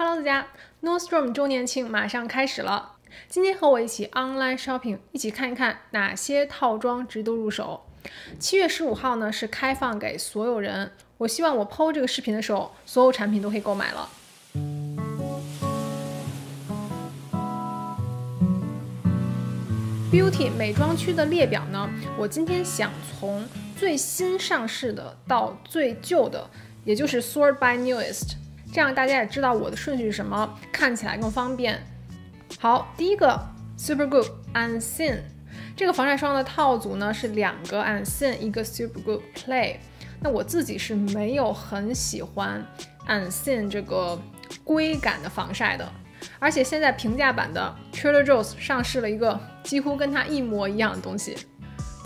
Hello， 大家 ，Nordstrom 周年庆马上开始了。今天和我一起 online shopping， 一起看一看哪些套装值得入手。7月15号呢是开放给所有人，我希望我 PO 这个视频的时候，所有产品都可以购买了。Beauty 美妆区的列表呢，我今天想从最新上市的到最旧的，也就是 sort by newest。这样大家也知道我的顺序是什么，看起来更方便。好，第一个 Supergoop Unseen 这个防晒霜的套组呢是2个 Unseen， 一个 Supergoop Play。那我自己是没有很喜欢 Unseen 这个硅感的防晒的，而且现在平价版的 Trader Joe's 上市了一个几乎跟它一模一样的东西，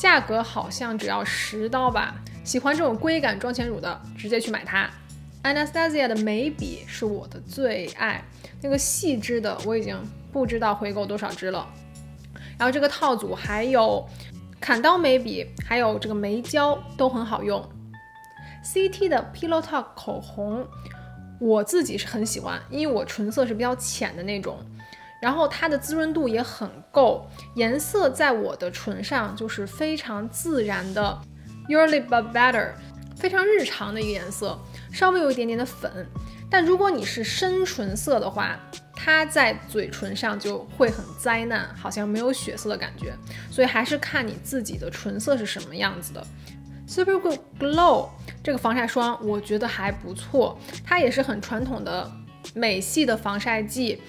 价格好像只要10刀吧。喜欢这种硅感妆前乳的，直接去买它。Anastasia 的眉笔是我的最爱，那个细支的我已经不知道回购多少支了。然后这个套组还有砍刀眉笔，还有这个眉胶都很好用。CT 的 Pillow Talk 口红我自己是很喜欢，因为我唇色是比较浅的那种，然后它的滋润度也很够，颜色在我的唇上就是非常自然的 Your Lip But Better， 非常日常的一个颜色，稍微有一点点的粉，但如果你是深唇色的话，它在嘴唇上就会很灾难，好像没有血色的感觉，所以还是看你自己的唇色是什么样子的。Supergoop Glow 这个防晒霜我觉得还不错，它也是很传统的美系的防晒剂，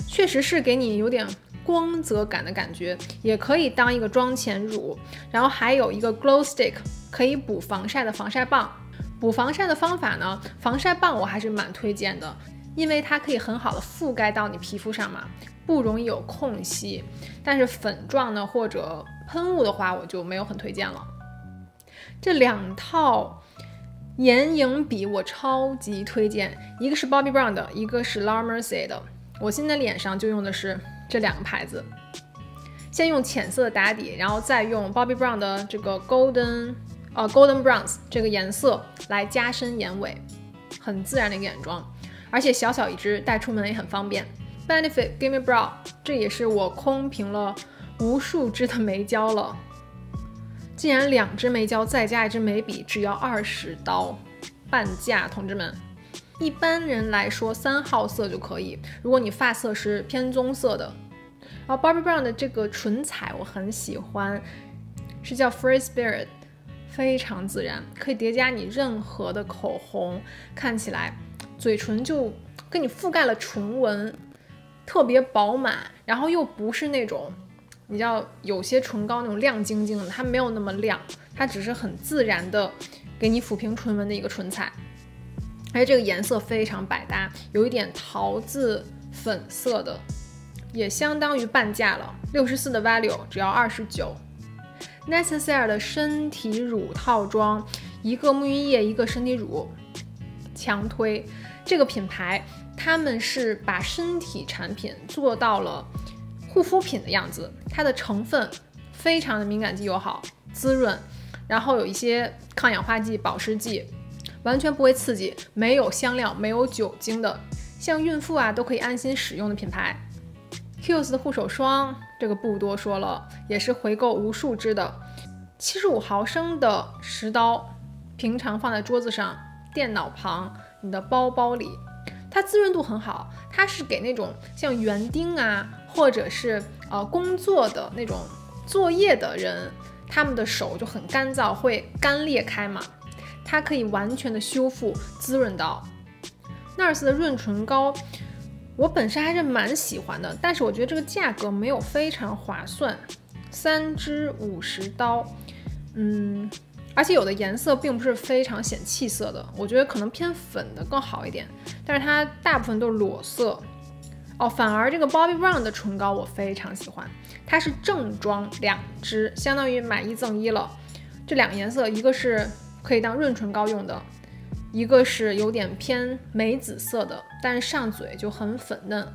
确实是给你有点光泽感的感觉，也可以当一个妆前乳。然后还有一个 Glow Stick 可以补防晒的防晒棒。补防晒的方法呢，防晒棒我还是蛮推荐的，因为它可以很好的覆盖到你皮肤上嘛，不容易有空隙。但是粉状呢或者喷雾的话，我就没有很推荐了。这2套眼影笔我超级推荐，一个是 Bobbi Brown 的，一个是 Laura Mercier 的。我现在脸上就用的是这2个牌子，先用浅色的打底，然后再用 Bobbi Brown 的这个 Golden Bronze 这个颜色来加深眼尾，很自然的一个眼妆，而且小小一支，带出门也很方便。Benefit Gimme Brow 这也是我空瓶了无数支的眉胶了，竟然2支眉胶再加1支眉笔只要20刀，半价，同志们。一般人来说3号色就可以，如果你发色是偏棕色的。然后 Bobbi Brown 的这个唇彩我很喜欢，是叫 Free Spirit， 非常自然，可以叠加你任何的口红，看起来嘴唇就跟你覆盖了唇纹，特别饱满，然后又不是那种你知道有些唇膏那种亮晶晶的，它没有那么亮，它只是很自然的给你抚平唇纹的一个唇彩。而且这个颜色非常百搭，有一点桃子粉色的，也相当于半价了，64的 value 只要29。Necessaire 的身体乳套装，一个沐浴液，一个身体乳，强推。这个品牌他们是把身体产品做到了护肤品的样子，它的成分非常的敏感肌友好，滋润，然后有一些抗氧化剂、保湿剂，完全不会刺激，没有香料，没有酒精的，像孕妇啊都可以安心使用的品牌。Kiehl's 的护手霜这个不多说了，也是回购无数支的，75毫升的10刀，平常放在桌子上、电脑旁、你的包包里，它滋润度很好，它是给那种像园丁啊，或者是工作的那种作业的人，他们的手就很干燥，会干裂开嘛，它可以完全的修复滋润到。NARS 的润唇膏我本身还是蛮喜欢的，但是我觉得这个价格没有非常划算，3支50刀，而且有的颜色并不是非常显气色的，我觉得可能偏粉的更好一点，但是它大部分都是裸色。反而这个 Bobbi Brown 的唇膏我非常喜欢，它是正装2支，相当于买1赠1了。这2个颜色，一个是可以当润唇膏用的，一个是有点偏梅紫色的，但是上嘴就很粉嫩。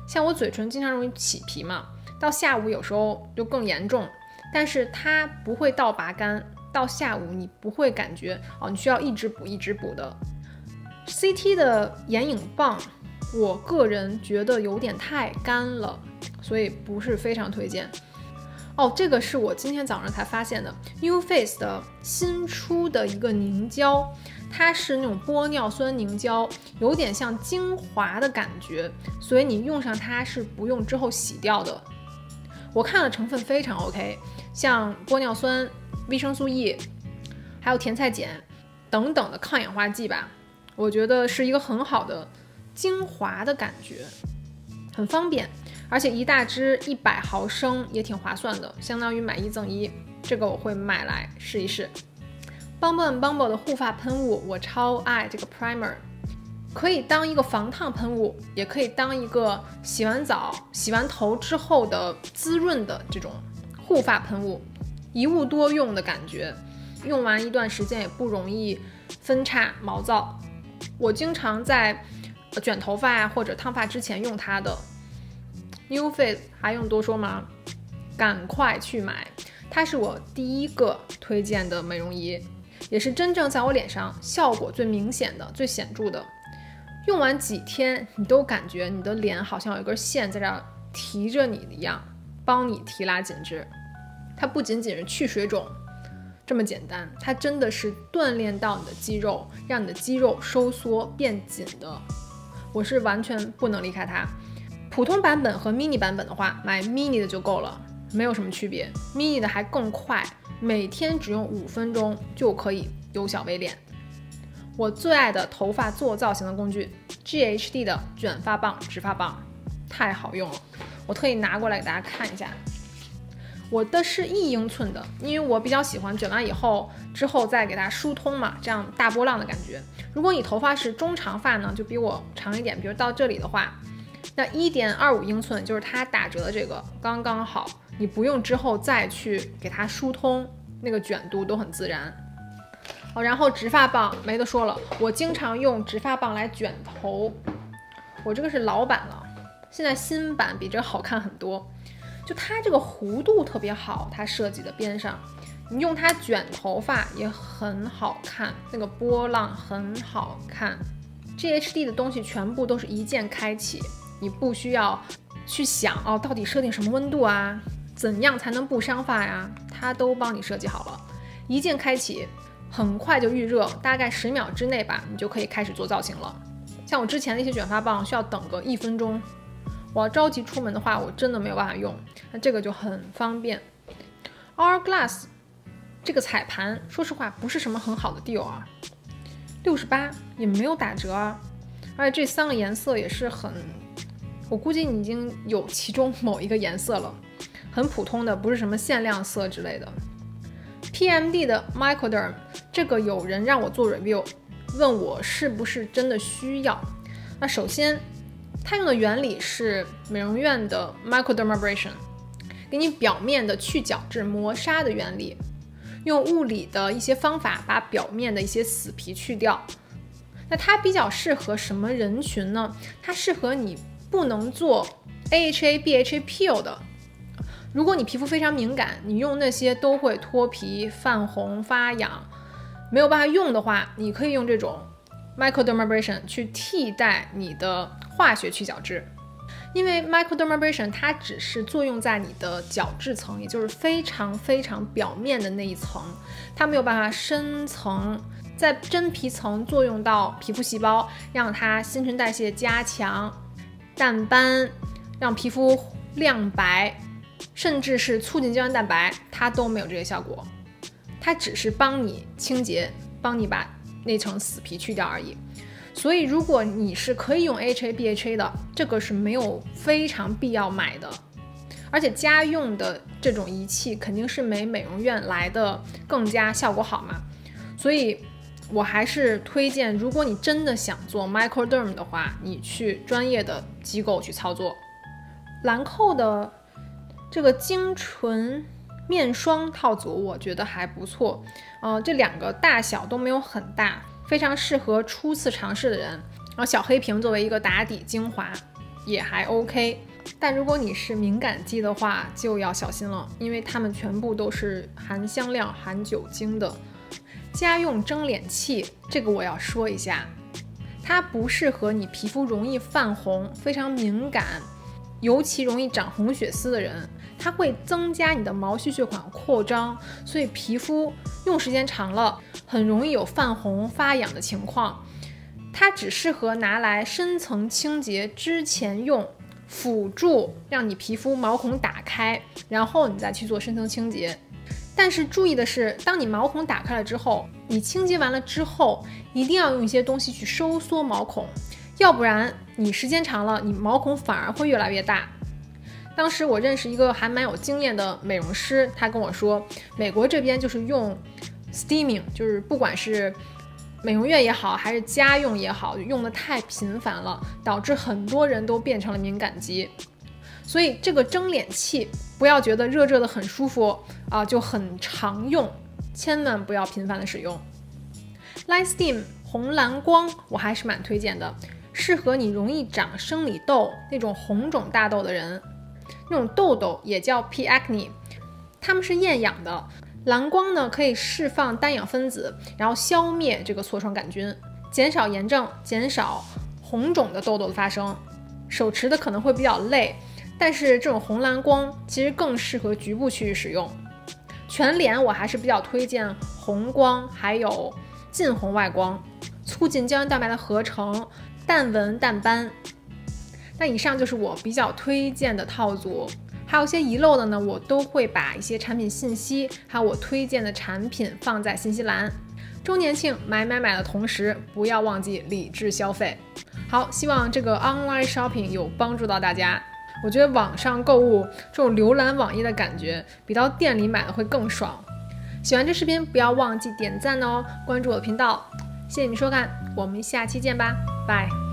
像我嘴唇经常容易起皮嘛，到下午有时候就更严重，但是它不会到拔干，到下午你不会感觉你需要一直补一直补的。CT 的眼影棒我个人觉得有点太干了，所以不是非常推荐。哦，这个是我今天早上才发现的 NewFace 的新出的一个凝胶，它是那种玻尿酸凝胶，有点像精华的感觉，所以你用上它是不用之后洗掉的。我看了成分非常 OK， 像玻尿酸、维生素 E 还有甜菜碱等等的抗氧化剂吧，我觉得是一个很好的精华的感觉，很方便，而且一大支100毫升也挺划算的，相当于买1赠1，这个我会买来试一试。Bumble and Bumble 的护发喷雾我超爱这个 primer， 可以当一个防烫喷雾，也可以当一个洗完澡洗完头之后的滋润的这种护发喷雾，一物多用的感觉，用完一段时间也不容易分叉毛躁。我经常在卷头发或者烫发之前用它的。NewFace 还用多说吗？赶快去买，它是我第一个推荐的美容仪，也是真正在我脸上效果最明显的、最显著的。用完几天，你都感觉你的脸好像有一根线在这儿提着你一样，帮你提拉紧致。它不仅仅是去水肿这么简单，它真的是锻炼到你的肌肉，让你的肌肉收缩变紧的。我是完全不能离开它。普通版本和 mini 版本的话，买 mini 的就够了，没有什么区别。mini 的还更快，每天只用5分钟就可以有小 V 脸。我最爱的头发做造型的工具 GHD 的卷发棒、直发棒，太好用了，我特意拿过来给大家看一下。我的是1英寸的，因为我比较喜欢卷完以后之后再给它疏通嘛，这样大波浪的感觉。如果你头发是中长发呢，就比我长一点，比如到这里的话，那1.25英寸就是它打折的这个刚刚好，你不用之后再去给它疏通，那个卷度都很自然。好，然后直发棒没得说了，我经常用直发棒来卷头，我这个是老版了，现在新版比这个好看很多，就它这个弧度特别好，它设计的边上，你用它卷头发也很好看，那个波浪很好看。GHD 的东西全部都是一键开启，你不需要去想哦，到底设定什么温度啊，怎样才能不伤发呀，它都帮你设计好了，一键开启，很快就预热，大概10秒之内吧，你就可以开始做造型了。像我之前的一些卷发棒需要等个1分钟，我要着急出门的话，我真的没有办法用，那这个就很方便。Hourglass 这个彩盘，说实话不是什么很好的 deal 啊，68也没有打折啊，而且这3个颜色也是很，我估计你已经有其中某一个颜色了，很普通的，不是什么限量色之类的。PMD 的 Microderm 这个有人让我做 review， 问我是不是真的需要。那首先它用的原理是美容院的 microdermabrasion， 给你表面的去角质磨砂的原理，用物理的一些方法把表面的一些死皮去掉。那它比较适合什么人群呢？它适合你不能做 AHA、BHA peel 的。如果你皮肤非常敏感，你用那些都会脱皮、泛红、发痒，没有办法用的话，你可以用这种 microdermabrasion 去替代你的化学去角质。因为 microdermabrasion 它只是作用在你的角质层，也就是非常非常表面的那一层，它没有办法深层在真皮层作用到皮肤细胞，让它新陈代谢加强、淡斑，让皮肤亮白，甚至是促进胶原蛋白，它都没有这些效果。它只是帮你清洁，帮你把那层死皮去掉而已。所以如果你是可以用 AHA、BHA 的，这个是没有非常必要买的。而且家用的这种仪器肯定是没美容院来的更加效果好嘛。所以我还是推荐，如果你真的想做 microderm 的话，你去专业的机构去操作。兰蔻的这个精纯面霜套组我觉得还不错，这2个大小都没有很大，非常适合初次尝试的人。然后小黑瓶作为一个打底精华也还 OK， 但如果你是敏感肌的话就要小心了，因为它们全部都是含香料、含酒精的。家用蒸脸器这个我要说一下，它不适合你皮肤容易泛红、非常敏感，尤其容易长红血丝的人。它会增加你的毛细血管扩张，所以皮肤用时间长了，很容易有泛红、发痒的情况。它只适合拿来深层清洁之前用，辅助让你皮肤毛孔打开，然后你再去做深层清洁。但是注意的是，当你毛孔打开了之后，你清洁完了之后，一定要用一些东西去收缩毛孔，要不然你时间长了，你毛孔反而会越来越大。当时我认识一个还蛮有经验的美容师，他跟我说，美国这边就是用 steaming， 就是不管是美容院也好，还是家用也好，用的太频繁了，导致很多人都变成了敏感肌。所以这个蒸脸器不要觉得热热的很舒服啊，就很常用，千万不要频繁的使用。Light Steam 红蓝光我还是蛮推荐的，适合你容易长生理痘那种红肿大痘的人，那种痘痘也叫 P. acne， 它们是厌氧的。蓝光呢可以释放单氧分子，然后消灭这个痤疮杆菌，减少炎症，减少红肿的痘痘的发生。手持的可能会比较累，但是这种红蓝光其实更适合局部区域使用。全脸我还是比较推荐红光，还有近红外光，促进胶原蛋白的合成，淡纹淡斑。那以上就是我比较推荐的套组，还有一些遗漏的呢，我都会把一些产品信息还有我推荐的产品放在信息栏。周年庆买的同时，不要忘记理智消费。好，希望这个 online shopping 有帮助到大家。我觉得网上购物这种浏览网页的感觉，比到店里买的会更爽。喜欢这视频不要忘记点赞哦，关注我的频道。谢谢你收看，我们下期见吧，拜。